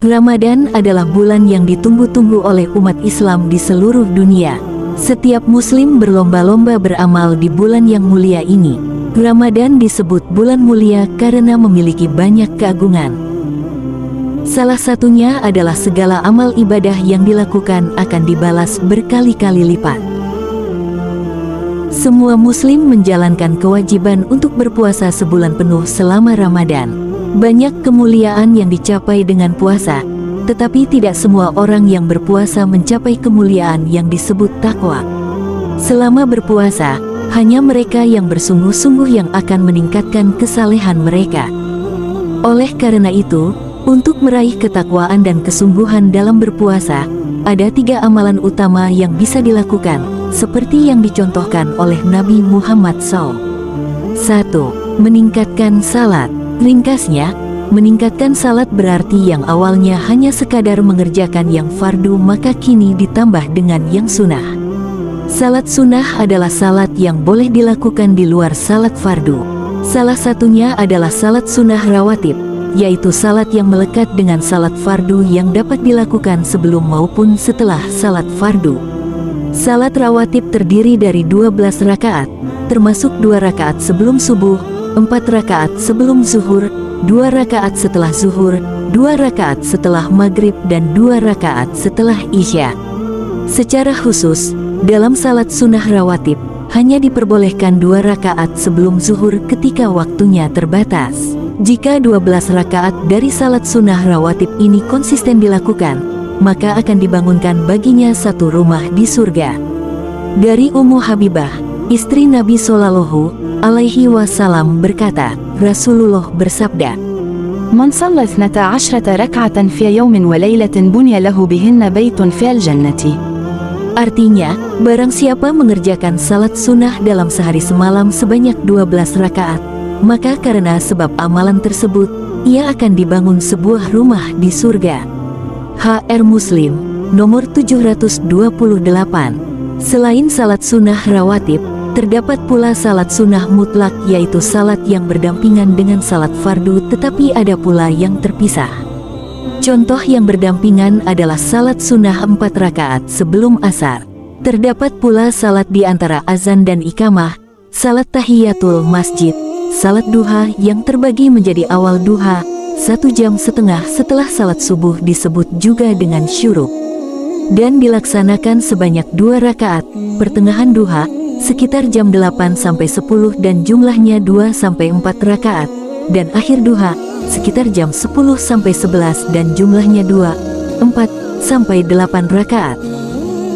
Ramadan adalah bulan yang ditunggu-tunggu oleh umat Islam di seluruh dunia. Setiap muslim berlomba-lomba beramal di bulan yang mulia ini. Ramadan disebut bulan mulia karena memiliki banyak keagungan. Salah satunya adalah segala amal ibadah yang dilakukan akan dibalas berkali-kali lipat. Semua muslim menjalankan kewajiban untuk berpuasa sebulan penuh selama Ramadan. Banyak kemuliaan yang dicapai dengan puasa, tetapi tidak semua orang yang berpuasa mencapai kemuliaan yang disebut takwa. Selama berpuasa, hanya mereka yang bersungguh-sungguh yang akan meningkatkan kesalehan mereka. Oleh karena itu, untuk meraih ketakwaan dan kesungguhan dalam berpuasa, ada 3 amalan utama yang bisa dilakukan, seperti yang dicontohkan oleh Nabi Muhammad SAW. 1. Meningkatkan salat. Ringkasnya, meningkatkan salat berarti yang awalnya hanya sekadar mengerjakan yang fardu maka kini ditambah dengan yang sunnah. Salat sunnah adalah salat yang boleh dilakukan di luar salat fardu. Salah satunya adalah salat sunnah rawatib, yaitu salat yang melekat dengan salat fardu yang dapat dilakukan sebelum maupun setelah salat fardu. Salat rawatib terdiri dari 12 rakaat, termasuk 2 rakaat sebelum subuh, 4 rakaat sebelum zuhur, 2 rakaat setelah zuhur, 2 rakaat setelah maghrib dan 2 rakaat setelah isya. Secara khusus, dalam salat sunnah rawatib, hanya diperbolehkan 2 rakaat sebelum zuhur ketika waktunya terbatas. Jika 12 rakaat dari salat sunnah rawatib ini konsisten dilakukan, maka akan dibangunkan baginya satu rumah di surga. Dari Ummu Habibah, istri Nabi Shallallahu alaihi wasallam berkata, Rasulullah bersabda, Man shalla 12 rak'atan fi yawmin wa laylatin bunya lahu bihinna baitun fil jannati. Artinya, barang siapa mengerjakan salat sunnah dalam sehari semalam sebanyak 12 rakaat, maka karena sebab amalan tersebut, ia akan dibangun sebuah rumah di surga. HR Muslim, nomor 728. Selain salat sunnah rawatib, terdapat pula salat sunnah mutlak, yaitu salat yang berdampingan dengan salat fardu tetapi ada pula yang terpisah. Contoh yang berdampingan adalah salat sunnah 4 rakaat sebelum asar. Terdapat pula salat di antara azan dan iqamah, salat tahiyatul masjid, salat duha yang terbagi menjadi awal duha, 1,5 jam setelah salat subuh disebut juga dengan syuruk, dan dilaksanakan sebanyak 2 rakaat, pertengahan duha, sekitar jam 8-10 dan jumlahnya 2-4 rakaat, dan akhir duha, sekitar jam 10-11 dan jumlahnya 2-4-8 rakaat.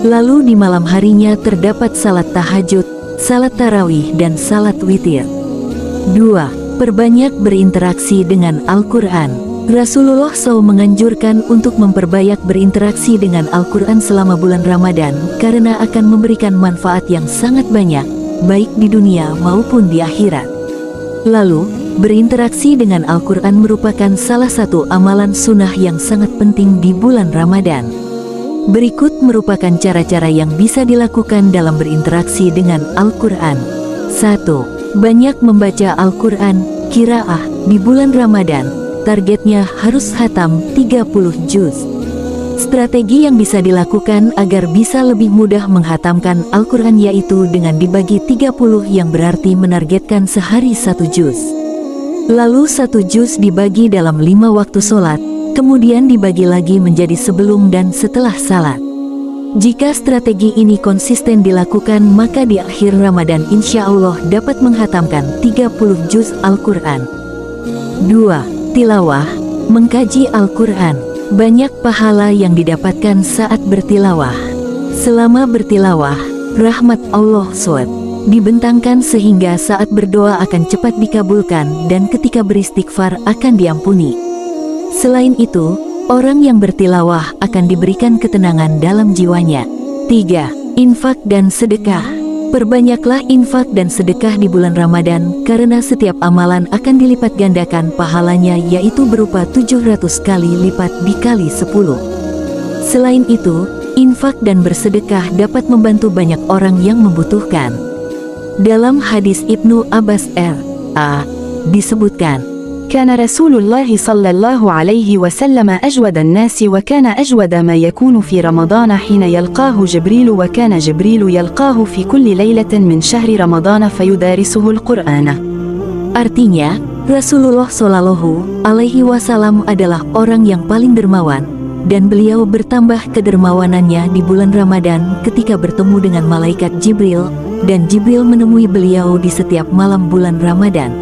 Lalu di malam harinya terdapat salat tahajud, salat tarawih dan salat witir. 2. Perbanyak berinteraksi dengan Al-Quran. Rasulullah SAW menganjurkan untuk memperbanyak berinteraksi dengan Al-Quran selama bulan Ramadan karena akan memberikan manfaat yang sangat banyak, baik di dunia maupun di akhirat. Lalu, berinteraksi dengan Al-Quran merupakan salah satu amalan sunnah yang sangat penting di bulan Ramadan. Berikut merupakan cara-cara yang bisa dilakukan dalam berinteraksi dengan Al-Quran. 1. Banyak membaca Al-Quran, qiraah, di bulan Ramadan. Targetnya harus khatam 30 juz. Strategi yang bisa dilakukan agar bisa lebih mudah menghatamkan Al-Quran yaitu dengan dibagi 30 yang berarti menargetkan sehari 1 juz. Lalu 1 juz dibagi dalam 5 waktu sholat, kemudian dibagi lagi menjadi sebelum dan setelah salat. Jika strategi ini konsisten dilakukan maka di akhir Ramadan insya Allah dapat menghatamkan 30 juz Al-Quran. 2. Tilawah, mengkaji Al-Quran. Banyak pahala yang didapatkan saat bertilawah. Selama bertilawah, rahmat Allah SWT dibentangkan sehingga saat berdoa akan cepat dikabulkan dan ketika beristighfar akan diampuni. Selain itu, orang yang bertilawah akan diberikan ketenangan dalam jiwanya. 3. Infak dan sedekah. Perbanyaklah infak dan sedekah di bulan Ramadan karena setiap amalan akan dilipat gandakan pahalanya yaitu berupa 700 kali lipat dikali 10. Selain itu, infak dan bersedekah dapat membantu banyak orang yang membutuhkan. Dalam hadis Ibnu Abbas R.A. disebutkan, كان رسول الله صلى الله عليه وسلم أجود الناس وكان أجود ما يكون في رمضان حين يلقاه جبريل وكان جبريل يلقاه في كل ليلة من شهر رمضان فيدارسه القرآن. Artinya, Rasulullah Shallallahu Alaihi Wasallam adalah orang yang paling dermawan, dan beliau bertambah kedermawanannya di bulan Ramadan ketika bertemu dengan malaikat Jibril, dan Jibril menemui beliau di setiap malam bulan Ramadan.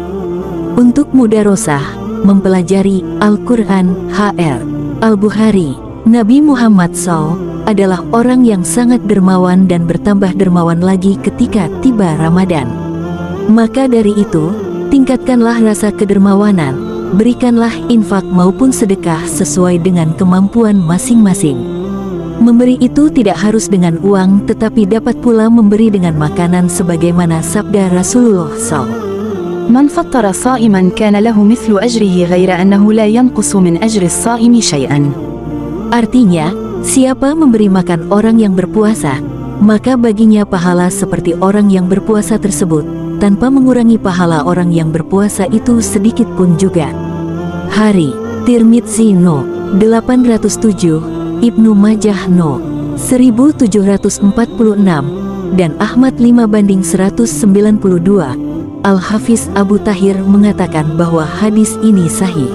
Untuk mudarosah, mempelajari Al-Quran, Hr. Al-Bukhari, Nabi Muhammad SAW adalah orang yang sangat dermawan dan bertambah dermawan lagi ketika tiba Ramadan. Maka dari itu, tingkatkanlah rasa kedermawanan, berikanlah infak maupun sedekah sesuai dengan kemampuan masing-masing. Memberi itu tidak harus dengan uang tetapi dapat pula memberi dengan makanan sebagaimana sabda Rasulullah SAW. من فطر صائما كان له مثل أجره غير أنه لا ينقص من أجر الصائم شيئا. Artinya, siapa memberi makan orang yang berpuasa, maka baginya pahala seperti orang yang berpuasa tersebut, tanpa mengurangi pahala orang yang berpuasa itu sedikit pun juga. Hari Tirmidzi No. 807, Ibnu Majah No. 1746, dan Ahmad 5/192. Al-Hafiz Abu Tahir mengatakan bahwa hadis ini sahih.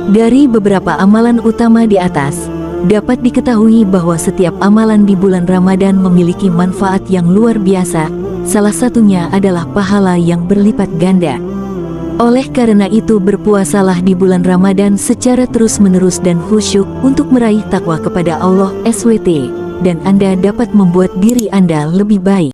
Dari beberapa amalan utama di atas, dapat diketahui bahwa setiap amalan di bulan Ramadan memiliki manfaat yang luar biasa, salah satunya adalah pahala yang berlipat ganda. Oleh karena itu berpuasalah di bulan Ramadan secara terus-menerus dan khusyuk untuk meraih takwa kepada Allah SWT, dan Anda dapat membuat diri Anda lebih baik.